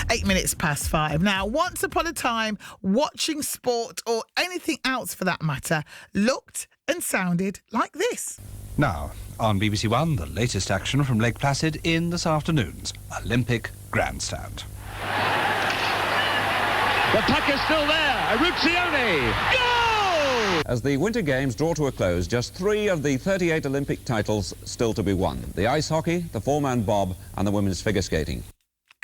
5:08. Now, once upon a time, watching sport or anything else for that matter looked and sounded like this. Now, on BBC One, the latest action from Lake Placid in this afternoon's Olympic Grandstand. The puck is still there. Ruccioni. Goal! As the Winter Games draw to a close, just 3 of the 38 Olympic titles still to be won. The ice hockey, the four-man bob and the women's figure skating.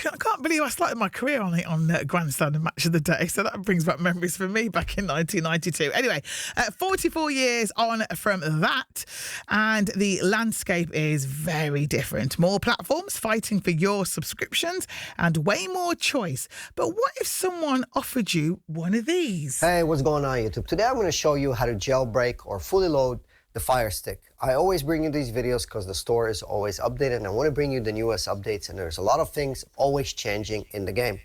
I can't believe I started my career on Grandstand and Match of the Day, so that brings back memories for me back in 1992. Anyway, 44 years on from that, and the landscape is very different. More platforms fighting for your subscriptions and way more choice. But what if someone offered you one of these? Hey, what's going on, YouTube? Today I'm going to show you how to jailbreak or fully load the Fire Stick. I always bring you these videos because the store is always updated, and I want to bring you the newest updates, and there's a lot of things always changing in the game.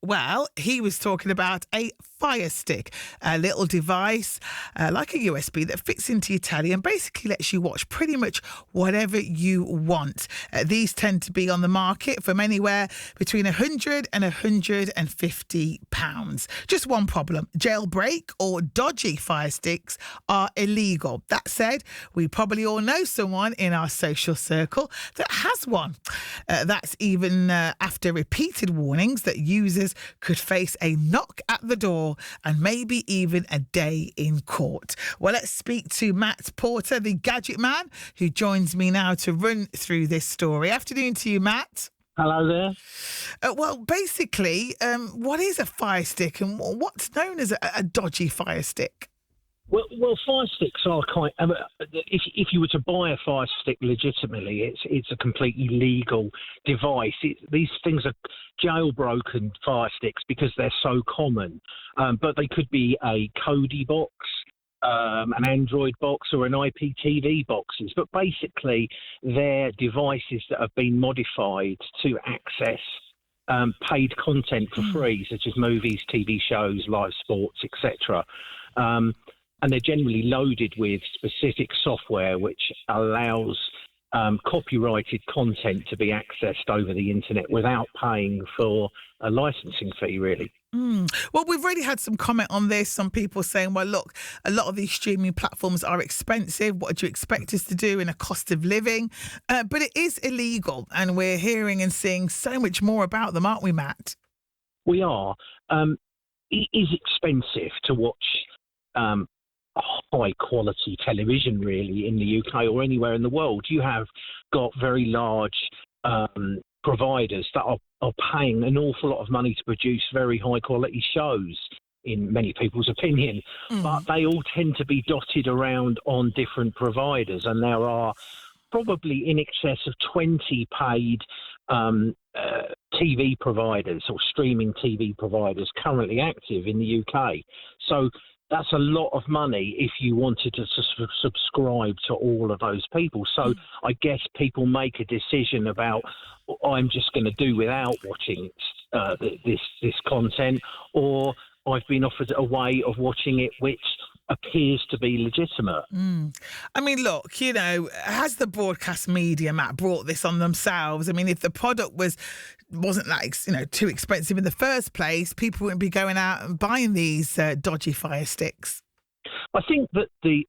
Well, he was talking about a Fire Stick, a little device like a USB that fits into your telly and basically lets you watch pretty much whatever you want. These tend to be on the market from anywhere between £100 and £150. Just one problem: jailbreak or dodgy Fire Sticks are illegal. That said, we probably all know someone in our social circle that has one. That's even after repeated warnings that users could face a knock at the door and maybe even a day in court. Well, let's speak to Matt Porter, the Gadget man, who joins me now to run through this story. Afternoon to you, Matt. Hello there. Well, basically, what is a Fire Stick and what's known as a dodgy Fire Stick? Well, Fire Sticks are quite. If you were to buy a Fire Stick legitimately, it's a completely legal device. These things are jailbroken Fire Sticks because they're so common. But they could be a Kodi box, an Android box, or an IPTV boxes. But basically, they're devices that have been modified to access paid content for free, such as movies, TV shows, live sports, etc. And they're generally loaded with specific software which allows copyrighted content to be accessed over the internet without paying for a licensing fee, really. Well, we've already had some comment on this. Some people saying, well, look, a lot of these streaming platforms are expensive. What do you expect us to do in a cost of living? But it is illegal, and we're hearing and seeing so much more about them, aren't we, Matt? We are. It is expensive to watch high quality television, really, in the UK or anywhere in the world. You have got very large providers that are paying an awful lot of money to produce very high quality shows, in many people's opinion, but they all tend to be dotted around on different providers, and there are probably in excess of 20 paid TV providers or streaming TV providers currently active in the UK. So that's a lot of money if you wanted to subscribe to all of those people. So I guess people make a decision about, I'm just going to do without watching this content, or I've been offered a way of watching it which appears to be legitimate. I mean, look, has the broadcast media, Matt, brought this on themselves? I mean, if the product wasn't like, too expensive in the first place, people wouldn't be going out and buying these dodgy Fire Sticks. I think that the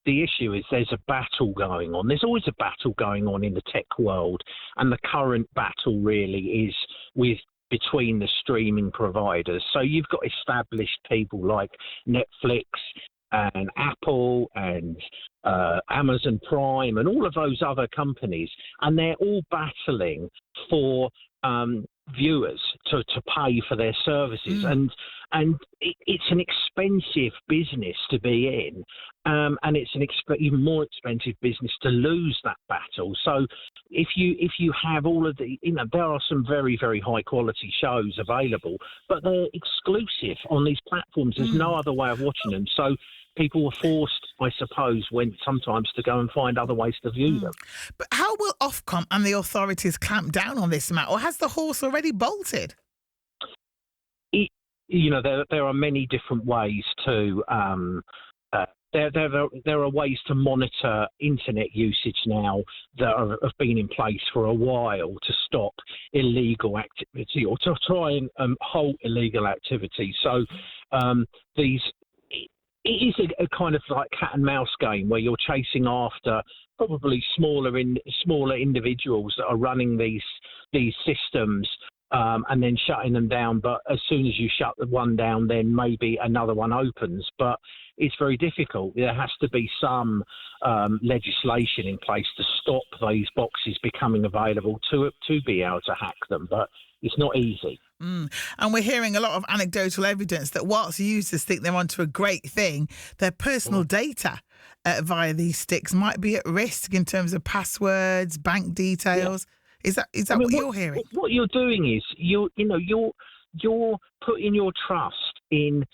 issue is there's a battle going on. There's always a battle going on in the tech world, and the current battle really is between the streaming providers. So you've got established people like Netflix and Apple and Amazon Prime and all of those other companies, and they're all battling for viewers to pay for their services, and it's an expensive business to be in, and it's an even more expensive business to lose that battle. So if you have all of the, there are some very, very high quality shows available, but they're exclusive on these platforms. There's no other way of watching them. So people were forced, I suppose, sometimes to go and find other ways to view them. But how will Ofcom and the authorities clamp down on this, Matt? Or has the horse already bolted? There are many different ways to there are ways to monitor internet usage now that have been in place for a while to stop illegal activity or to try and halt illegal activity. So it is a kind of like cat and mouse game where you're chasing after probably smaller individuals that are running these systems. And then shutting them down. But as soon as you shut the one down, then maybe another one opens. But it's very difficult. There has to be some legislation in place to stop those boxes becoming available to be able to hack them. But it's not easy. And we're hearing a lot of anecdotal evidence that whilst users think they're onto a great thing, their personal data via these sticks might be at risk in terms of passwords, bank details. Yeah. Is that what you're hearing? What you're doing is you're putting your trust in,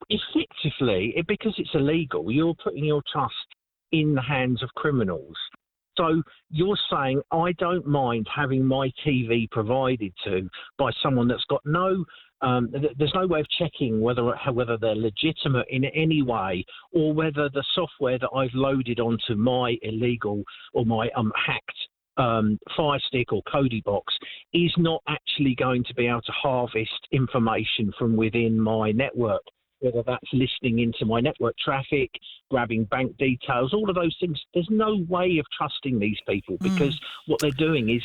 effectively, because it's illegal, you're putting your trust in the hands of criminals. So you're saying, I don't mind having my TV provided to by someone that's got no, there's no way of checking whether they're legitimate in any way, or whether the software that I've loaded onto my illegal or my hacked Fire Stick or Kodi box is not actually going to be able to harvest information from within my network, whether that's listening into my network traffic, grabbing bank details, all of those things. There's no way of trusting these people because what they're doing is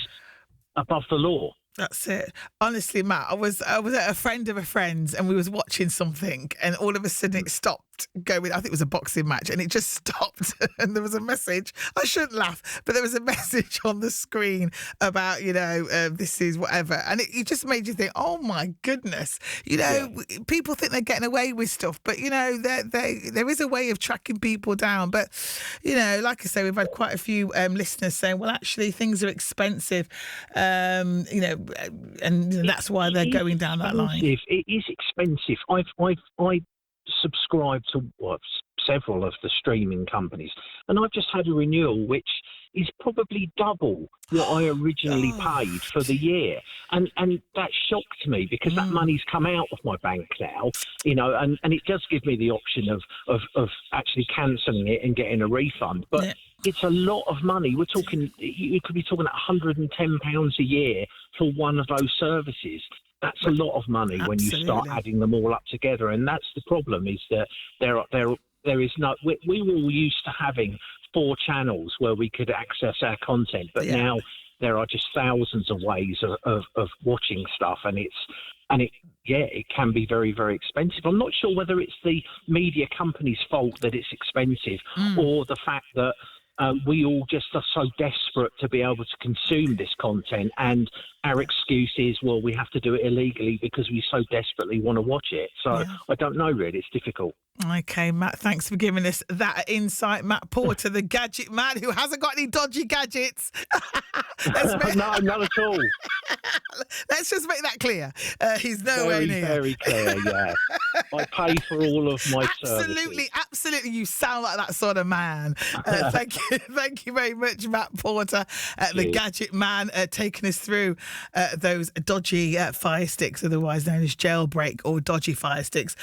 above the law. That's it. Honestly, Matt, I was at a friend of a friend's and we was watching something and all of a sudden it stopped going. I think it was a boxing match and it just stopped and there was a message. I shouldn't laugh, but there was a message on the screen about, this is whatever. And it just made you think, oh my goodness, people think they're getting away with stuff, but, there is a way of tracking people down. But, like I say, we've had quite a few listeners saying, well, actually things are expensive, and that's why they're going down that line. It is expensive. I subscribe to several of the streaming companies, and I've just had a renewal which is probably double what I originally paid for the year, and that shocked me because that money's come out of my bank now, and it does give me the option of actually cancelling it and getting a refund, but. Yeah. It's a lot of money. You could be talking £110 a year for one of those services. That's a lot of money. Absolutely. When you start adding them all up together. And that's the problem, is that there is no... We were all used to having 4 channels where we could access our content, but now there are just thousands of ways of watching stuff, and it can be very, very expensive. I'm not sure whether it's the media company's fault that it's expensive or the fact that we all just are so desperate to be able to consume this content, and our excuse is, well, we have to do it illegally because we so desperately want to watch it. So I don't know, really. It's difficult. Okay, Matt, thanks for giving us that insight. Matt Porter, the gadget man who hasn't got any dodgy gadgets. No, not at all. Let's just make that clear. He's nowhere near. Very clear, yeah. I pay for all of my services. Absolutely. You sound like that sort of man. Thank you very much, Matt Porter, the gadget man, taking us through those dodgy Fire Sticks, otherwise known as Jailbreak or dodgy Fire Sticks.